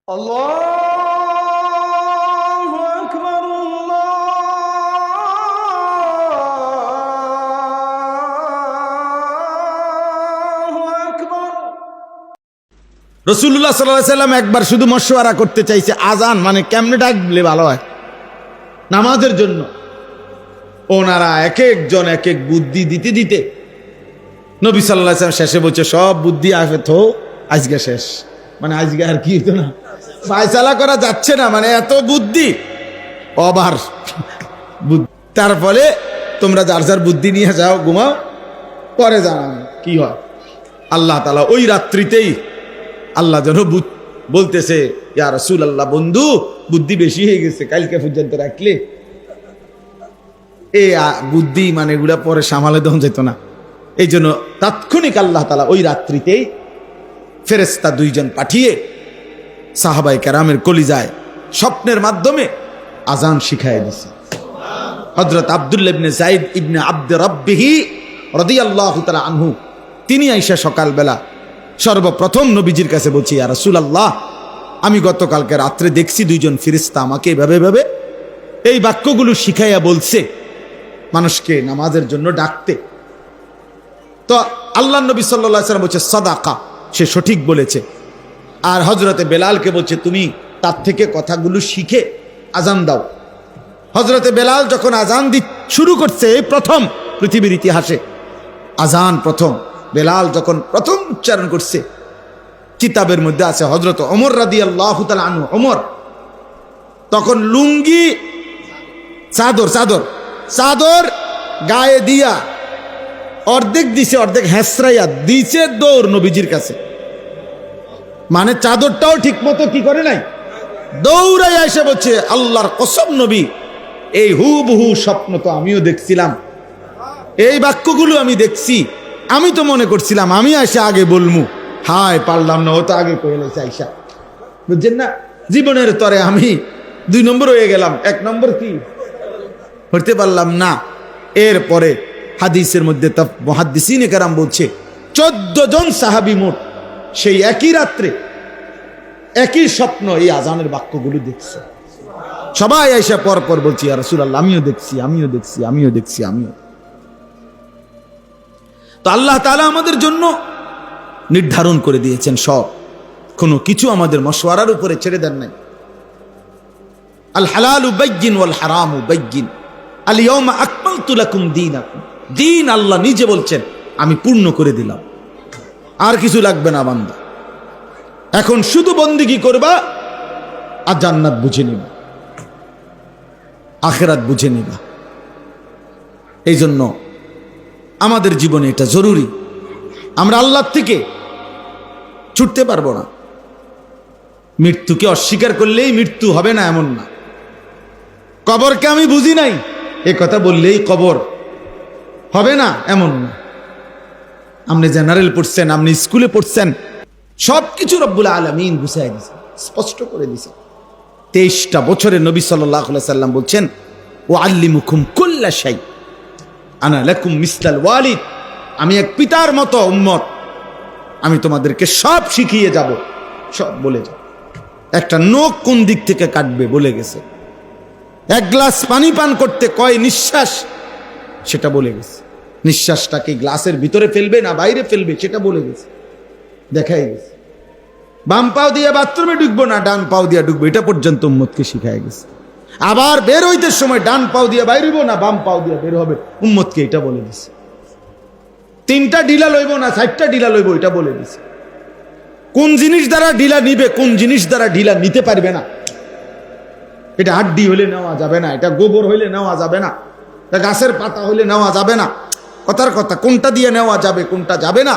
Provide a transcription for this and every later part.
আল্লাহু আকবার, আল্লাহু আকবার। রাসূলুল্লাহ সাল্লাল্লাহু আলাইহি সাল্লাম একবার শুধু মশওয়ারা করতে চাইছে, আজান মানে কেমনে ডাকলে ভালো হয় নামাজের জন্য। ওনারা এক একজন এক এক বুদ্ধি দিতে দিতে নবী সাল্লাল্লাহু আলাইহি সাল্লাম শেষে বলছে, সব বুদ্ধি আসে তো আজকে শেষ, মানে আজকে আর কি হতো না, ফায়সালা করা যাচ্ছে না, মানে এত বুদ্ধি ওভার তার ফলে তোমরা যার যার বুদ্ধি নিয়ে যাও, ঘুমাও, পরে জানান কি হয়। আল্লাহ তাআলা ওই রাত্রিতেই আল্লাহ যেন বলতেছে, ইয়া রাসূলুল্লাহ, বন্ধু বুদ্ধি বেশি হয়ে গেছে, কালকে পর্যন্ত রাখলে এই বুদ্ধি মানে এগুলা পরে সামালে দেওয়া যেত না। এই জন্য তাৎক্ষণিক আল্লাহ তাআলা ওই রাত্রিতেই ফেরেশতা দুইজন পাঠিয়ে সাহাবায়ে কেরামের কলিজায় স্বপ্নের মাধ্যমে আজান শিখায় দিয়েছে। হযরত আব্দুল্লাহ ইবনে যায়েদ ইবনে আব্দ রাব্বিহি রাদিয়াল্লাহু তাআলা আনহু, তিনি আয়েশা সকালবেলা সর্বপ্রথম নবীজির কাছে বলছি, ইয়া রাসূলুল্লাহ, আমি গতকালকে রাত্রে দেখছি দুইজন ফেরেশতা আমাকে এভাবে এই বাক্যগুলো শিখাইয়া বলছে মানুষকে নামাজের জন্য ডাকতে। তো আল্লাহ নবী সাল্লাল্লাহু আলাইহি ওয়াসাল্লাম বলছে, সাদাকা, সে সঠিক বলেছে। আর হযরতে বেলালকে বলছে, তুমি তার থেকে কথাগুলো শিখে আজান দাও। হযরতে বেলাল যখন আজান শুরু করছে, প্রথম পৃথিবীর ইতিহাসে আজান প্রথম বেলাল যখন প্রথম উচ্চারণ করছে, কিতাবের মধ্যে আছে হযরত ওমর রাদিয়াল্লাহু তাআলা আনহু, ওমর তখন লুঙ্গি চাদর গায়ে দিয়া অর্ধেক দিছে, অর্ধেক হেসরাইয়া দিছে, দৌড় নবীজির কাছে, মানে চাদরটাও ঠিক মতো কি করে নাই, দৌড়াইয়া এসে বলছে, আল্লাহর কসম নবী, এই হুবহু স্বপ্ন তো আমিও দেখছিলাম, এই বাক্যগুলো আমি দেখছি, আমি তো মনে করছিলাম আমি আইসা আগে বলমু, হায় পারলাম না, ও তো আগে কইলেছে আইসা, বুঝছেন না, জীবনের তরে আমি 2 নম্বর হয়ে গেলাম, 1 নম্বর কি হতে পারলাম না। এরপরে হাদিসের মধ্যে মুহাদ্দিসিনে কেরাম বলছে 14 জন সাহাবী মোট সেই একই রাত্রে একই স্বপ্ন এই আজানের বাক্যগুলো দেখছে। সবাই আইসা পর বলছি, ইয়া রাসূলুল্লাহ, আমিও দেখছি। তো আল্লাহ তাআলা আমাদের জন্য নির্ধারণ করে দিয়েছেন সব, কোনো কিছু আমাদের মশওয়ারার উপরে ছেড়ে দেন নাই। আল হালালু বাইয়িন ওয়াল হারামু বাইয়িন, আল ইয়াউমা আকমালতু লাকুম দীনাকুম, দিন আল্লাহ নিজে বলছেন আমি পূর্ণ করে দিলাম, আর কিছু লাগবে না বান্দা, এখন শুধু বন্দেগী করবা আর জান্নাত বুঝে নিবা, আখিরাত বুঝে নিবা। এই জন্য আমাদের জীবনে এটা জরুরি। আমরা আল্লাহর থেকে ছুটতে পারবো না। মৃত্যুকে অস্বীকার করলেই মৃত্যু হবে না এমন না, কবরকে আমি বুঝি নাই এ কথা বললেই কবর হবে না এমন না। আপনি জেনারেল পড়ছেন, আপনি স্কুলে পড়ছেন, সবকিছু রব্বুল আলামিন বুঝাই দিয়েছে, স্পষ্ট করে দিয়েছে। 23টা বছরে নবী সাল্লাল্লাহু আলাইহি সাল্লাম বলছেন, ওয়াল্লিমুকুম কুল্লা শাই আনা লাকুম মিসলাল ওয়ালিদ, আমি এক পিতার মতো উম্মত, আমি তোমাদেরকে সব শিখিয়ে যাব, সব বলে যাব। একটা নখ কোন দিক থেকে কাটবে বলে গেছে, 1 গ্লাস পানি পান করতে কয় নিঃশ্বাস সেটা বলে গেছে, নিঃশ্বাসটা কি গ্লাসের ভিতরে ফেলবে না বাইরে ফেলবে সেটা বলে গেছে, দেখাই গেছে। বাম পাও দিয়ে বাথরুমে ঢুকবো না ডান পাও দিয়ে ঢুকবো, এটা পর্যন্ত উম্মতকে শিখাই গেছে। আবার বের হইতে সময় ডান পাও দিয়ে বাইর হইব না বাম পাও দিয়ে বের হবে, উম্মতকে এটা বলে দিছে। 3টা ঢিলা লইব না 4টা ঢিলা লইব, এটা বলে দিছে। কোন জিনিস দ্বারা ঢিলা নিবে, কোন জিনিস দ্বারা ঢিলা নিতে পারবে না, এটা হাড্ডি হইলে নেওয়া যাবে না, এটা গোবর হইলে নেওয়া যাবে না, এটা গাছের পাতা হইলে নেওয়া যাবে না, কথার কথা কোনটা দিয়ে নেওয়া যাবে কোনটা যাবে না,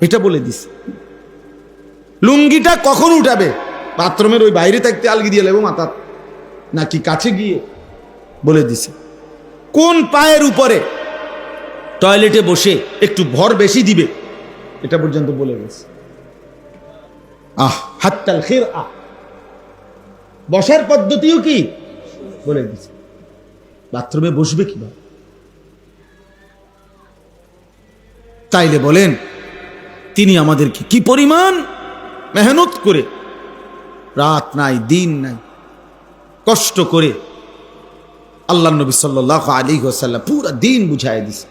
এটা বলে দিছে। লুঙ্গিটা কখন উঠাবে, বাথরুমের ওই বাইরে থাকতে আলগি দিয়ে লেবো মাথা নাকি কাছে গিয়ে, বলে দিছে। কোন পায়ের উপরে টয়লেটে বসে একটু ভর বেশি দিবে, এটা পর্যন্ত বলে গেছে। হাত্তাল খিরআ, বসার পদ্ধতিও কি বলে দিছে। বাথরুমে বসবে কিভাবে, তাইলে বলেন তিনি আমাদেরকে কি পরিমাণ মেহনত করে, রাত নাই দিন নাই, কষ্ট করে আল্লাহ নবী সাল্লাল্লাহু আলাইহি ওয়াসাল্লাম পুরা দিন বুঝাই দিছে।